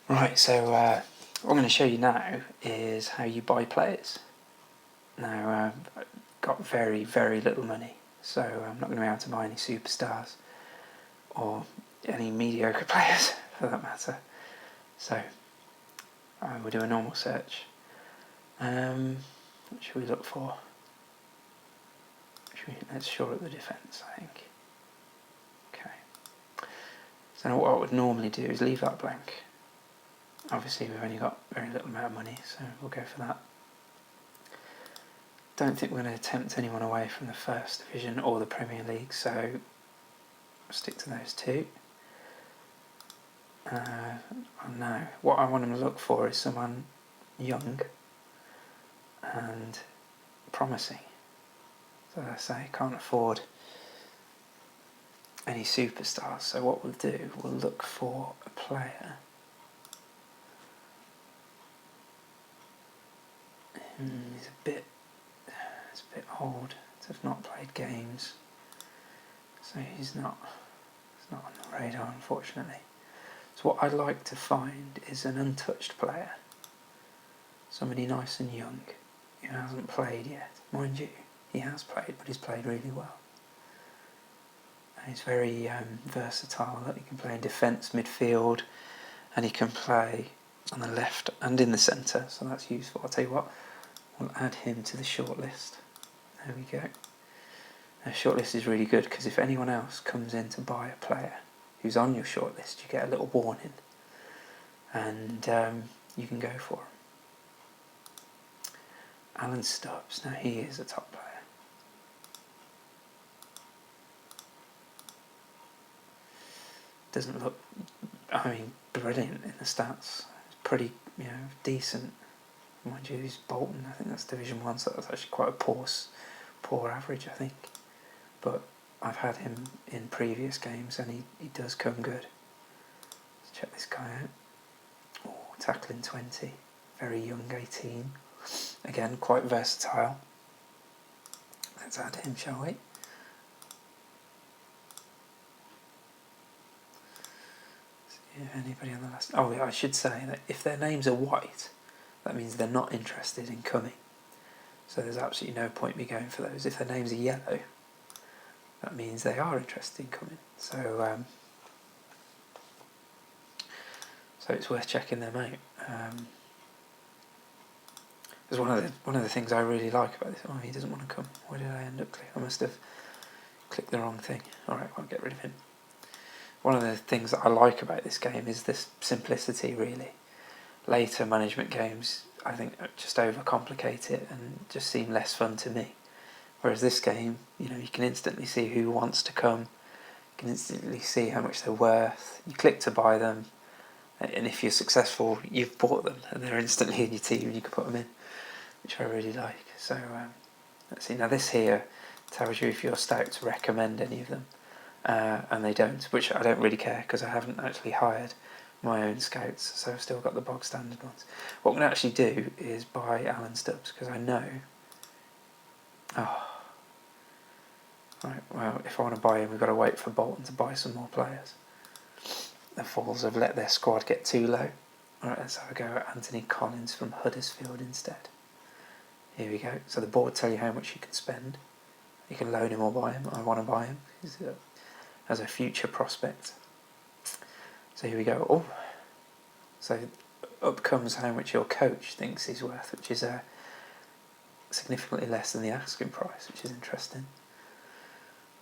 Right, so what I'm going to show you now is how you buy players. Now, I've got very, very little money, so I'm not going to be able to buy any superstars or any mediocre players for that matter. So we'll do a normal search. What should we look for? Let's shore up the defence, I think. Okay. So now what I would normally do is leave that blank. Obviously we've only got very little amount of money, so we'll go for that. Don't think we're going to tempt anyone away from the First Division or the Premier League, so I'll stick to those two. Now, what I want them to look for is someone young and promising. So as I say, can't afford any superstars, so what we'll do, we'll look for a player he's a bit old to have not played games, so he's not on the radar, unfortunately. So what I'd like to find is an untouched player, somebody nice and young who hasn't played yet. Mind you, he has played, but he's played really well. And he's very versatile. He can play in defence, midfield, and he can play on the left and in the centre, so that's useful. I'll tell you what, we'll add him to the shortlist. There we go. The shortlist is really good because if anyone else comes in to buy a player who's on your shortlist, you get a little warning and you can go for him. Alan Stubbs, now he is a top player. Doesn't look, brilliant in the stats. It's pretty, decent. Mind you, he's Bolton. I think that's Division 1, so that's actually quite a poor average, I think. But I've had him in previous games and he does come good. Let's check this guy out. Oh, tackling 20. Very young, 18. Again, quite versatile. Let's add him, shall we? Anybody on the last? Oh, yeah, I should say that if their names are white, that means they're not interested in coming. So there's absolutely no point me going for those. If their names are yellow, that means they are interested in coming. So it's worth checking them out. Because one of the things I really like about this. Oh, he doesn't want to come. Why did I end up clicking? I must have clicked the wrong thing. All right, I'll get rid of him. One of the things that I like about this game is this simplicity, really. Later management games, I think, just overcomplicate it and just seem less fun to me. Whereas this game, you can instantly see who wants to come, you can instantly see how much they're worth, you click to buy them, and if you're successful, you've bought them, and they're instantly in your team and you can put them in, which I really like. So, let's see, now this here tells you if you're stout to recommend any of them. And they don't, which I don't really care because I haven't actually hired my own scouts, so I've still got the bog standard ones. What I'm going to actually do is buy Alan Stubbs because I know. Oh, right. Well, if I want to buy him, we've got to wait for Bolton to buy some more players. The Falls have let their squad get too low. All right, let's have a go at Anthony Collins from Huddersfield instead. Here we go. So the board tell you how much you can spend. You can loan him or buy him. I want to buy him. He's as a future prospect. So here we go. Oh, so up comes how much your coach thinks he's worth, which is significantly less than the asking price, which is interesting.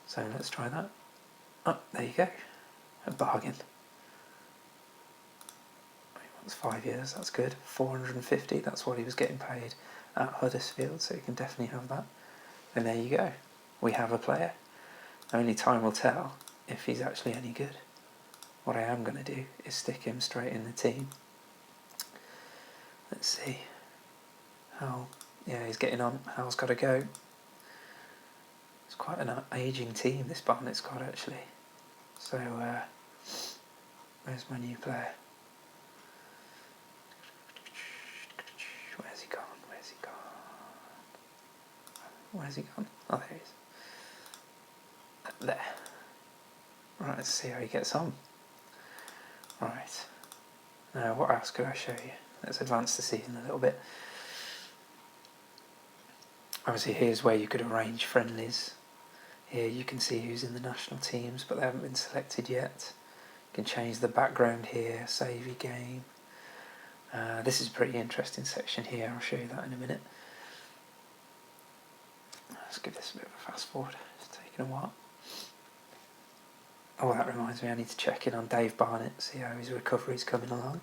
So let's try that. Oh, there you go, a bargain. He wants 5 years, that's good. 450, that's what he was getting paid at Huddersfield, so you can definitely have that. And there you go, we have a player. Only time will tell if he's actually any good. What I am going to do is stick him straight in the team. Let's see. He's getting on. Hal's got to go. It's quite an ageing team, this Barnet squad, actually. So, where's my new player? Where's he gone? Oh, there he is. There. Right, let's see how he gets on. Right. What else could I show you? Let's advance the season a little bit. Obviously here's where you could arrange friendlies. Here you can see who's in the national teams, but they haven't been selected yet. You can change the background here, save your game. This is a pretty interesting section here, I'll show you that in a minute. Let's give this a bit of a fast forward, it's taking a while. Oh, that reminds me, I need to check in on Dave Barnett, see how his recovery's coming along.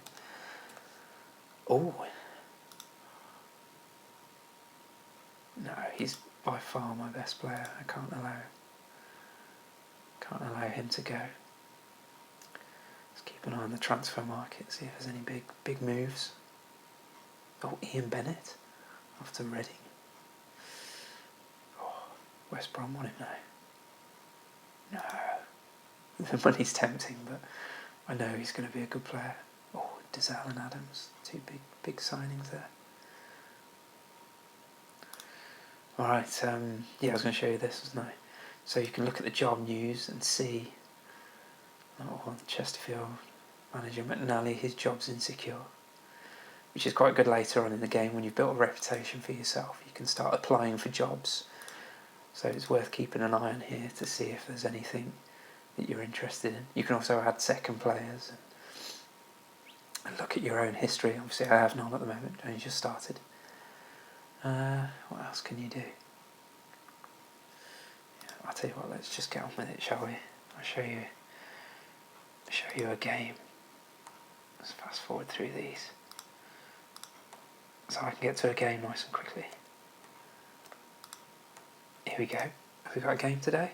Oh, no, he's by far my best player. I can't allow him to go. Let's keep an eye on the transfer market, see if there's any big moves. Oh, Ian Bennett off to Reading. Oh, West Brom want him now. No, the money's tempting, but I know he's going to be a good player. Oh, Dizelle and Adams, two big signings there. Alright, yeah, I was going to show you this, wasn't I? So you can look at the job news and see, Chesterfield manager McNally, his job's insecure, which is quite good later on in the game when you've built a reputation for yourself. You can start applying for jobs, so it's worth keeping an eye on here to see if there's anything that you're interested in. You can also add second players and look at your own history. Obviously I have none at the moment, only just started. What else can you do? Yeah, I'll tell you what, let's just get on with it, shall we? I'll show you a game. Let's fast forward through these so I can get to a game nice and quickly. Here we go. Have we got a game today?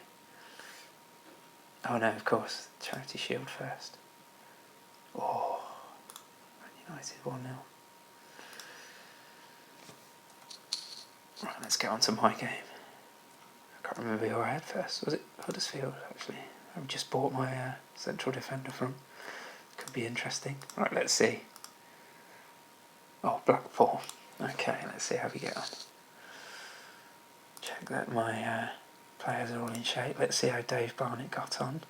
Oh no, of course, Charity Shield first. Oh, Man United 1-0. Right, let's get on to my game. I can't remember who I had first. Was it Huddersfield, actually? I've just bought my central defender from. Could be interesting. Right, let's see. Oh, Blackpool. Okay, let's see how we get on. Check that my players are all in shape. Let's see how Dave Barnett got on.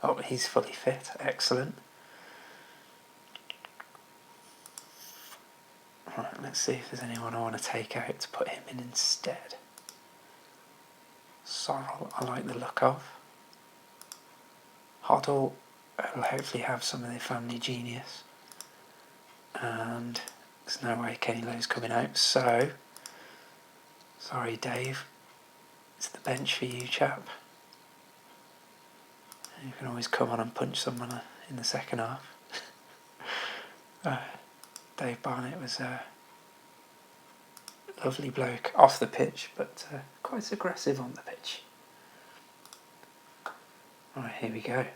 Oh, he's fully fit. Excellent. Right, let's see if there's anyone I want to take out to put him in instead. Sorrel, I like the look of. Hoddle will hopefully have some of the family genius. And there's no way Kenny Lowe's coming out, so sorry Dave, it's the bench for you, chap. You can always come on and punch someone in the second half. Dave Barnett was a lovely bloke off the pitch, but quite aggressive on the pitch. Alright, here we go.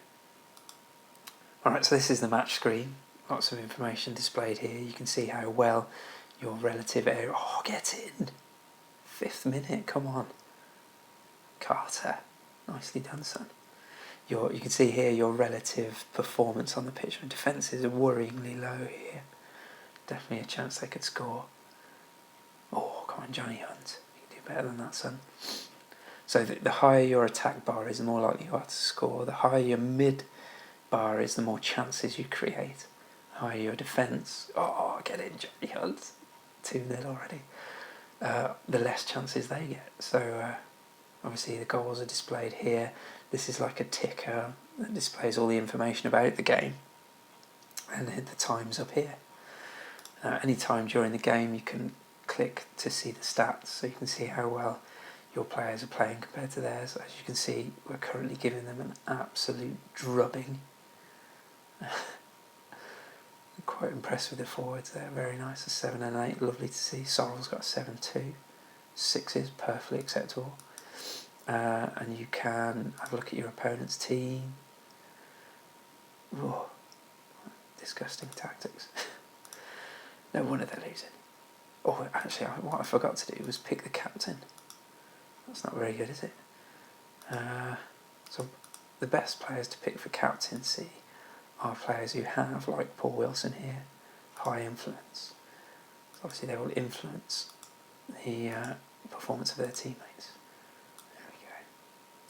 Alright, so this is the match screen. Lots of information displayed here. You can see how well your relative area... Oh, get in! 5th minute, come on. Carter. Nicely done, son. You can see here your relative performance on the pitch. And defences are worryingly low here. Definitely a chance they could score. Oh, come on, Johnny Hunt. You can do better than that, son. So the higher your attack bar is, the more likely you are to score. The higher your mid bar is, the more chances you create. The higher your defence. Oh, get in, Johnny Hunt. 2-0 already. The less chances they get. So obviously the goals are displayed here. This is like a ticker that displays all the information about the game. And the time's up here. Any time during the game you can click to see the stats, so you can see how well your players are playing compared to theirs. As you can see, we're currently giving them an absolute drubbing. I'm quite impressed with the forwards there, very nice. A 7 and 8, lovely to see. Sorrel's got a 7-2. 6 is perfectly acceptable. And you can have a look at your opponent's team. Oh, disgusting tactics. No wonder they're losing. Oh, actually, what I forgot to do was pick the captain. That's not very good, is it? So the best players to pick for captaincy are players who have, like Paul Wilson here, high influence. So obviously they will influence the performance of their teammates. There we go.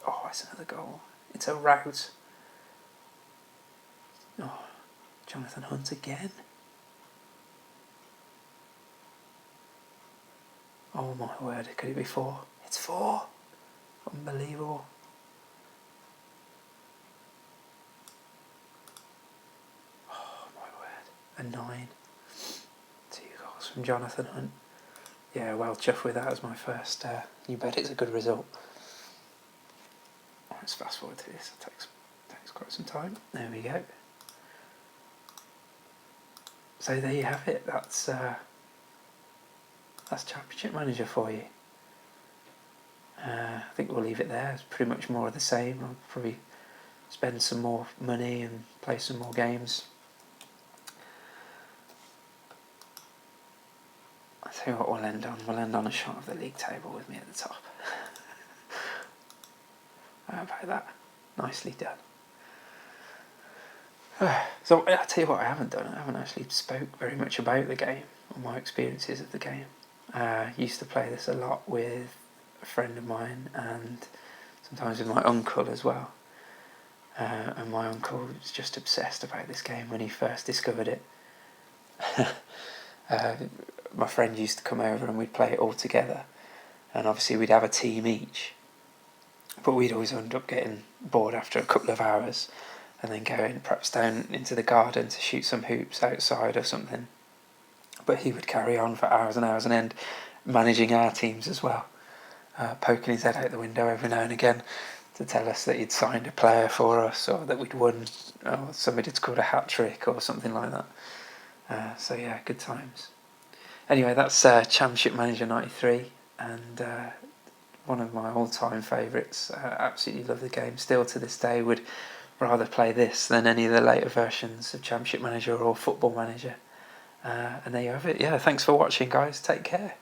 Oh, it's another goal. It's a rout. Oh, Jonathan Hunt again. Oh my word, could it be 4? It's 4! Unbelievable. Oh my word. A 9. 2 goals from Jonathan Hunt. Yeah, well chuffed with that as my first. You bet it's a good result. Let's fast forward to this. It takes quite some time. There we go. So there you have it. That's Championship Manager for you. I think we'll leave it there. It's pretty much more of the same. I'll probably spend some more money and play some more games. I tell you what we'll end on. We'll end on a shot of the league table with me at the top. How about that? Nicely done. So I'll tell you what I haven't done. I haven't actually spoke very much about the game or my experiences of the game. Used to play this a lot with a friend of mine and sometimes with my uncle as well. And my uncle was just obsessed about this game when he first discovered it. My friend used to come over and we'd play it all together, and obviously we'd have a team each, but we'd always end up getting bored after a couple of hours and then going perhaps down into the garden to shoot some hoops outside or something. But he would carry on for hours and hours on end, managing our teams as well, poking his head out the window every now and again to tell us that he'd signed a player for us or that we'd won, or somebody had scored a hat-trick or something like that. So yeah, good times. Anyway, that's Championship Manager 93, and one of my all-time favourites. Absolutely love the game. Still to this day would rather play this than any of the later versions of Championship Manager or Football Manager. And there you have it. Yeah, thanks for watching, guys. Take care.